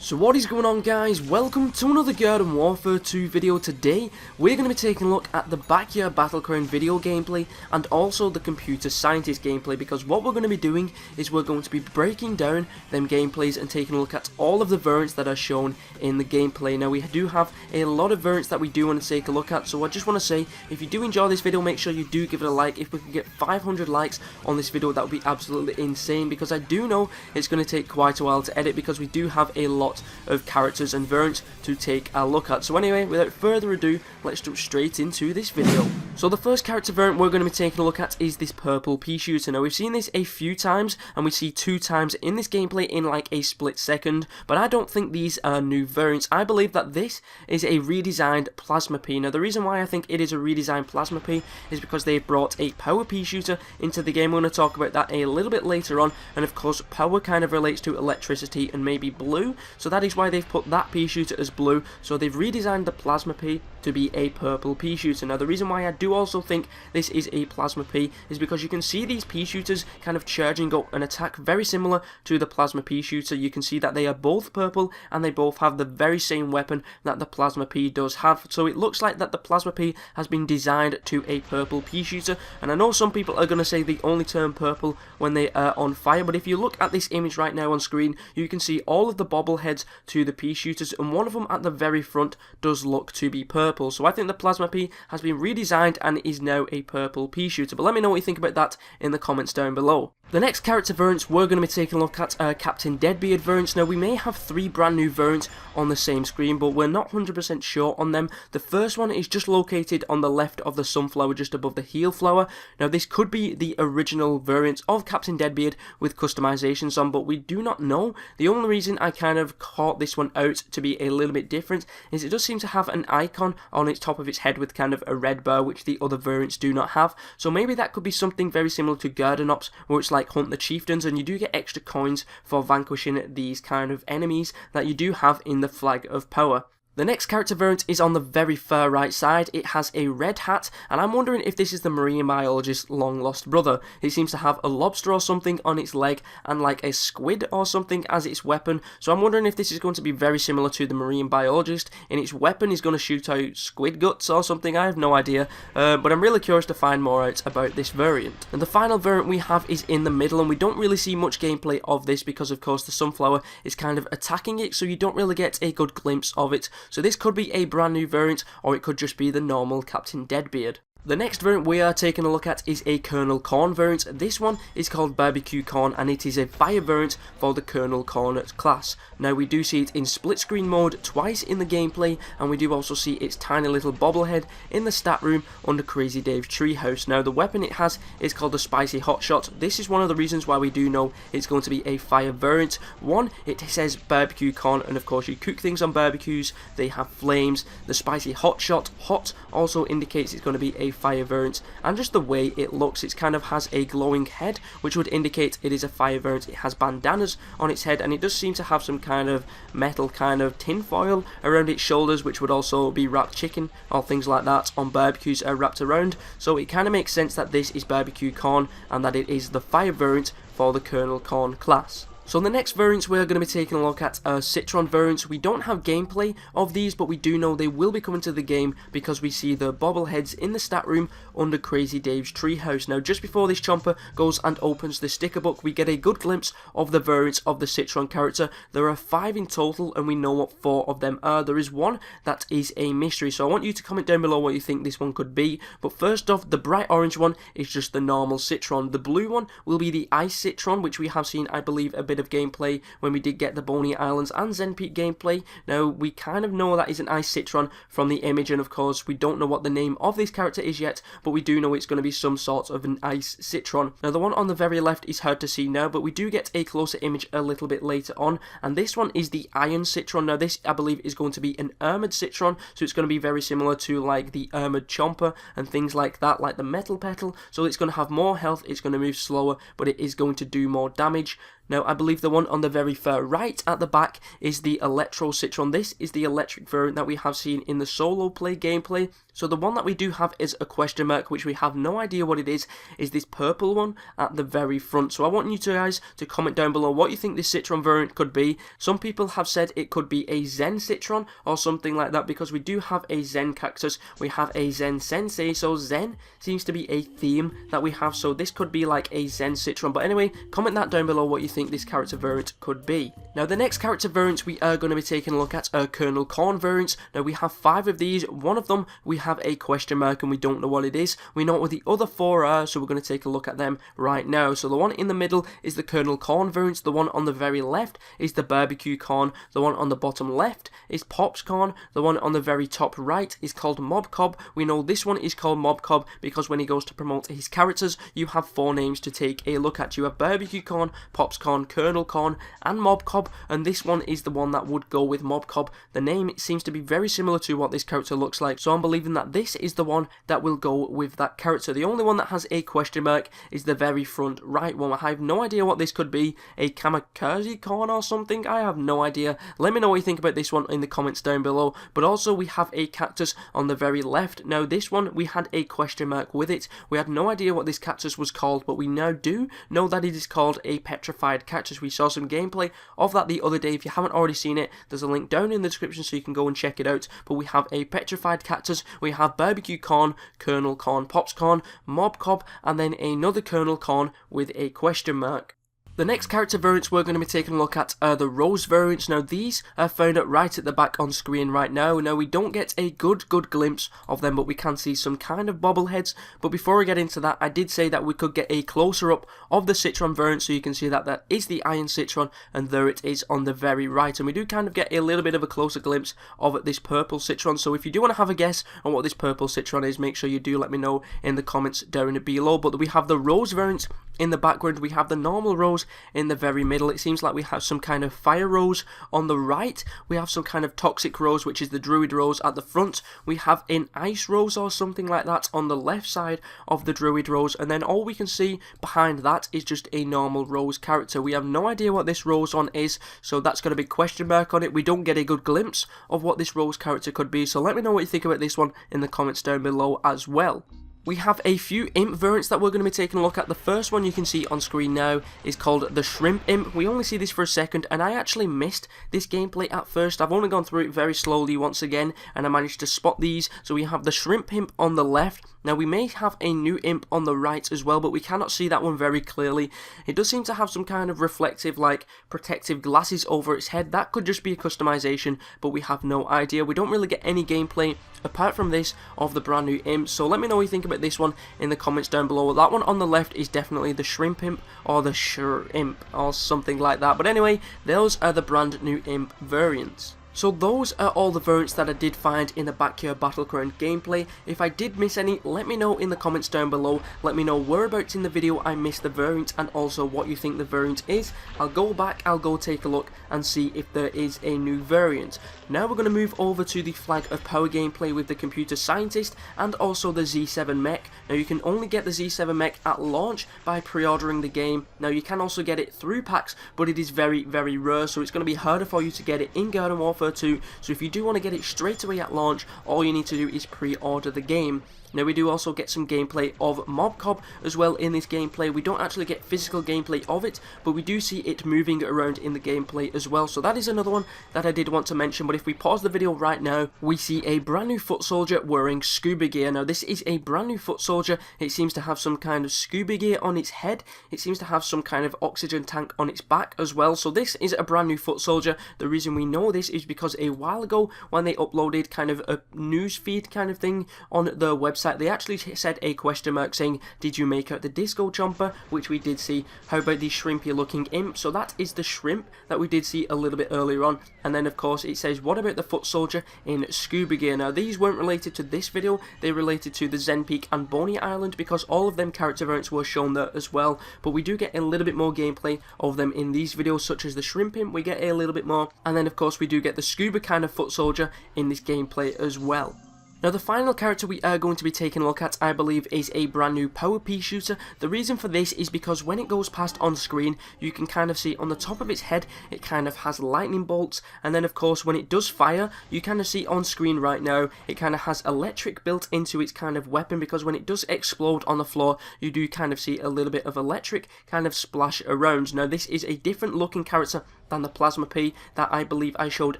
So what is going on, guys? Welcome to another Garden Warfare 2 video. Today we're going to be taking a look at the Backyard Battleground video gameplay and also the Computer Scientist gameplay, because what we're going to be doing is we're going to be breaking down them gameplays and taking a look at all of the variants that are shown in the gameplay. Now we do have a lot of variants that we do want to take a look at, so I just want to say, if you do enjoy this video, make sure you do give it a like. If we can get 500 likes on this video, that would be absolutely insane, because I do know it's going to take quite a while to edit, because we do have a lot of characters and variants to take a look at. So anyway, without further ado, let's jump straight into this video. So the first character variant we're going to be taking a look at is this purple Pea Shooter. Now we've seen this a few times, and we see 2 times in this gameplay in like a split second, but I don't think these are new variants. I believe that this is a redesigned Plasma Pea. Now the reason why I think it is a redesigned Plasma Pea is because they brought a power Pea Shooter into the game. We're going to talk about that a little bit later on, and of course power kind of relates to electricity and maybe blue, so that is why they've put that Pea Shooter as blue. So they've redesigned the Plasma Pea to be a purple Pea Shooter. Now the reason why I do also think this is a Plasma Pea is because you can see these Pea Shooters kind of charging up an attack very similar to the Plasma Pea Shooter. You can see that they are both purple and they both have the very same weapon that the Plasma Pea does have. So it looks like that the Plasma Pea has been designed to a purple Pea Shooter, and I know some people are going to say they only turn purple when they are on fire, but if you look at this image right now on screen, you can see all of the bobbleheads to the Pea Shooters, and one of them at the very front does look to be purple. So I think the Plasma Pea has been redesigned and is now a purple Pea Shooter, but let me know what you think about that in the comments down below. The next character variants we're going to be taking a look at are Captain Deadbeard variants. Now we may have 3 brand new variants on the same screen, but we're not 100% sure on them. The first one is just located on the left of the sunflower, just above the heel flower. Now this could be the original variant of Captain Deadbeard with customizations on, but we do not know. The only reason I kind of caught this one out to be a little bit different is it does seem to have an icon on its top of its head with kind of a red bar, which the other variants do not have. So maybe that could be something very similar to Garden Ops, where it's like Hunt the Chieftains, and you do get extra coins for vanquishing these kind of enemies that you do have in the Flag of Power. The next character variant is on the very far right side. It has a red hat, and I'm wondering if this is the marine biologist's long lost brother. It seems to have a lobster or something on its leg and like a squid or something as its weapon. So I'm wondering if this is going to be very similar to the marine biologist, and its weapon is going to shoot out squid guts or something. I have no idea, but I'm really curious to find more out about this variant. And the final variant we have is in the middle, and we don't really see much gameplay of this because of course the sunflower is kind of attacking it, so you don't really get a good glimpse of it. So this could be a brand new variant, or it could just be the normal Captain Deadbeard. The next variant we are taking a look at is a Colonel Corn variant. This one is called Barbecue Corn, and it is a fire variant for the Colonel Corn class. Now we do see it in split screen mode twice in the gameplay, and we do also see its tiny little bobblehead in the stat room under Crazy Dave's treehouse. Now the weapon it has is called the Spicy Hot Shot. This is one of the reasons why we do know it's going to be a fire variant. One, it says Barbecue Corn, and of course you cook things on barbecues, they have flames. The Spicy Hot Shot, hot, also indicates it's going to be a fire variant, and just the way it looks, it kind of has a glowing head, which would indicate it is a fire variant. It has bandanas on its head, and it does seem to have some kind of metal kind of tin foil around its shoulders, which would also be wrapped chicken or things like that on barbecues are wrapped around. So it kind of makes sense that this is Barbecue Corn and that it is the fire variant for the Colonel Corn class. So the next variants we're going to be taking a look at are Citroen Variants. We don't have gameplay of these, but we do know they will be coming to the game because we see the bobbleheads in the stat room under Crazy Dave's treehouse. Now just before this chomper goes and opens the sticker book, we get a good glimpse of the variants of the Citroen character. There are 5 in total, and we know what 4 of them are. There is one that is a mystery, so I want you to comment down below what you think this one could be. But first off, the bright orange one is just the normal Citroen. The blue one will be the Ice Citroen, which we have seen, I believe, a bit of gameplay when we did get the Boney Islands and Zen Peak gameplay. Now we kind of know that is an Ice Citroen from the image, and of course we don't know what the name of this character is yet, but we do know it's going to be some sort of an Ice Citroen. Now the one on the very left is hard to see now, but we do get a closer image a little bit later on, and this one is the Iron Citroen. Now this I believe is going to be an armoured Citroen, so it's going to be very similar to like the armoured Chomper and things like that, like the Metal Petal. So it's going to have more health, it's going to move slower, but it is going to do more damage. Now I believe the one on the very far right at the back is the Electro Citroen. This is the electric variant that we have seen in the solo play gameplay. So the one that we do have is a question mark, which we have no idea what it is this purple one at the very front. So I want you guys to comment down below what you think this Citroen variant could be. Some people have said it could be a Zen Citroen or something like that, because we do have a Zen Cactus, we have a Zen Sensei, so Zen seems to be a theme that we have, so this could be like a Zen Citroen. But anyway, comment that down below what you think this character variant could be. Now the next character variants we are going to be taking a look at are Colonel Corn variants. Now we have 5 of these. One of them we have a question mark and we don't know what it is. We know what the other 4 are, so we're going to take a look at them right now. So the one in the middle is the Colonel Corn variants, the one on the very left is the Barbecue Corn, the one on the bottom left is Pops Corn, the one on the very top right is called Mob Cob. We know this one is called Mob Cob because when he goes to promote his characters, you have 4 names to take a look at. You have Barbecue Corn, Pops Corn, Colonel Corn and Mob Cob, and this one is the one that would go with Mob Cob. The name seems to be very similar to what this character looks like, so I'm believing that this is the one that will go with that character. The only one that has a question mark is the very front right one. I have no idea what this could be, a Kamikaze Corn or something, I have no idea. Let me know what you think about this one in the comments down below. But also we have a cactus on the very left. Now this one we had a question mark with it. We had no idea what this cactus was called, but we now do know that it is called a petrified cactus. We saw some gameplay of that the other day. If you haven't already seen it, there's a link down in the description so you can go and check it out. But we have a petrified cactus, we have Barbecue Corn, Colonel Corn, Pops Corn, Mob Cob, and then another Colonel Corn with a question mark. The next character variants we're going to be taking a look at are the Rose variants. Now these are found right at the back on screen right now. Now we don't get a good glimpse of them, but we can see some kind of bobbleheads. But before I get into that, I did say that we could get a closer up of the Citroen variant, so you can see that that is the Iron Citroen, and there it is on the very right. And we do kind of get a little bit of a closer glimpse of this purple Citroen. So if you do want to have a guess on what this purple Citroen is, make sure you do let me know in the comments down below. But we have the Rose variant in the background, we have the normal Rose in the very middle. It seems like we have some kind of fire rose on the right. We have some kind of toxic rose, which is the druid rose at the front. We have an ice rose or something like that on the left side of the druid rose, and then all we can see behind that is just a normal rose character. We have no idea what this rose one is, so that's got a big question mark on it. We don't get a good glimpse of what this rose character could be, so let me know what you think about this one in the comments down below as well. We have a few imp variants that we're going to be taking a look at. The first one you can see on screen now is called the Shrimp Imp. We only see this for a second, and I actually missed this gameplay at first. I've only gone through it very slowly once again, and I managed to spot these. So we have the Shrimp Imp on the left. Now we may have a new imp on the right as well, but we cannot see that one very clearly. It does seem to have some kind of reflective, like, protective glasses over its head. That could just be a customization, but we have no idea. We don't really get any gameplay apart from this of the brand new imp, so let me know what you think about this one in the comments down below. That one on the left is definitely the Shrimp Imp or the Imp or something like that, but anyway, those are the brand new imp variants. So those are all the variants that I did find in the Backyard Battleground gameplay. If I did miss any, let me know in the comments down below. Let me know whereabouts in the video I missed the variant, and also what you think the variant is. I'll go back, I'll go take a look and see if there is a new variant. Now we're going to move over to the Flag of Power gameplay with the Computer Scientist and also the Z7 mech. Now you can only get the Z7 mech at launch by pre-ordering the game. Now you can also get it through packs, but it is very rare, so it's going to be harder for you to get it in Garden Warfare 2, so if you do want to get it straight away at launch, all you need to do is pre-order the game. Now we do also get some gameplay of Mob Cob as well in this gameplay. We don't actually get physical gameplay of it, but we do see it moving around in the gameplay as well. So that is another one that I did want to mention. But if we pause the video right now, we see a brand new foot soldier wearing scuba gear. Now this is a brand new foot soldier. It seems to have some kind of scuba gear on its head. It seems to have some kind of oxygen tank on its back as well. So this is a brand new foot soldier. The reason we know this is because a while ago when they uploaded kind of a news feed kind of thing on the website, they actually said a question mark saying, did you make out the disco jumper, which we did see. How about the shrimpy looking imp? So that is the shrimp that we did see a little bit earlier on. And then of course it says, what about the foot soldier in scuba gear? Now these weren't related to this video, they related to the Zen Peak and Boney Island, because all of them character variants were shown there as well. But we do get a little bit more gameplay of them in these videos, such as the shrimp imp, we get a little bit more. And then of course we do get the scuba kind of foot soldier in this gameplay as well. Now the final character we are going to be taking a look at, I believe, is a brand new power Pea Shooter. The reason for this is because when it goes past on screen, you can kind of see on the top of its head, it kind of has lightning bolts, and then of course when it does fire, you kind of see on screen right now, it kind of has electric built into its kind of weapon, because when it does explode on the floor, you do kind of see a little bit of electric kind of splash around. Now this is a different looking character than the Plasma Pea that I believe I showed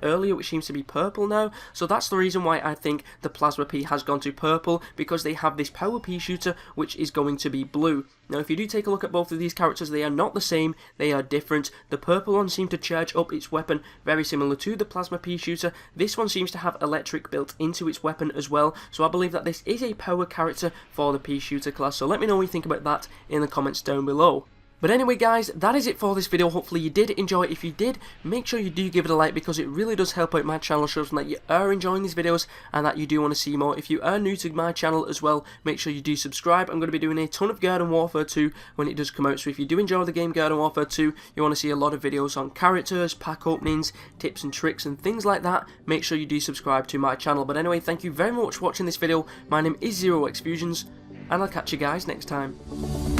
earlier, which seems to be purple now. So that's the reason why I think the Plasma Pea has gone to purple, because they have this power Pea Shooter which is going to be blue. Now if you do take a look at both of these characters, they are not the same, they are different. The purple one seems to charge up its weapon very similar to the Plasma Pea Shooter. This one seems to have electric built into its weapon as well, so I believe that this is a power character for the Pea Shooter class. So let me know what you think about that in the comments down below. But anyway guys, that is it for this video. Hopefully you did enjoy it. If you did, make sure you do give it a like, because it really does help out my channel, shows that you are enjoying these videos and that you do want to see more. If you are new to my channel as well, make sure you do subscribe. I'm going to be doing a ton of Garden Warfare 2 when it does come out, so if you do enjoy the game Garden Warfare 2, you want to see a lot of videos on characters, pack openings, tips and tricks and things like that, make sure you do subscribe to my channel. But anyway, thank you very much for watching this video. My name is ZEROxFUSIONZ, and I'll catch you guys next time.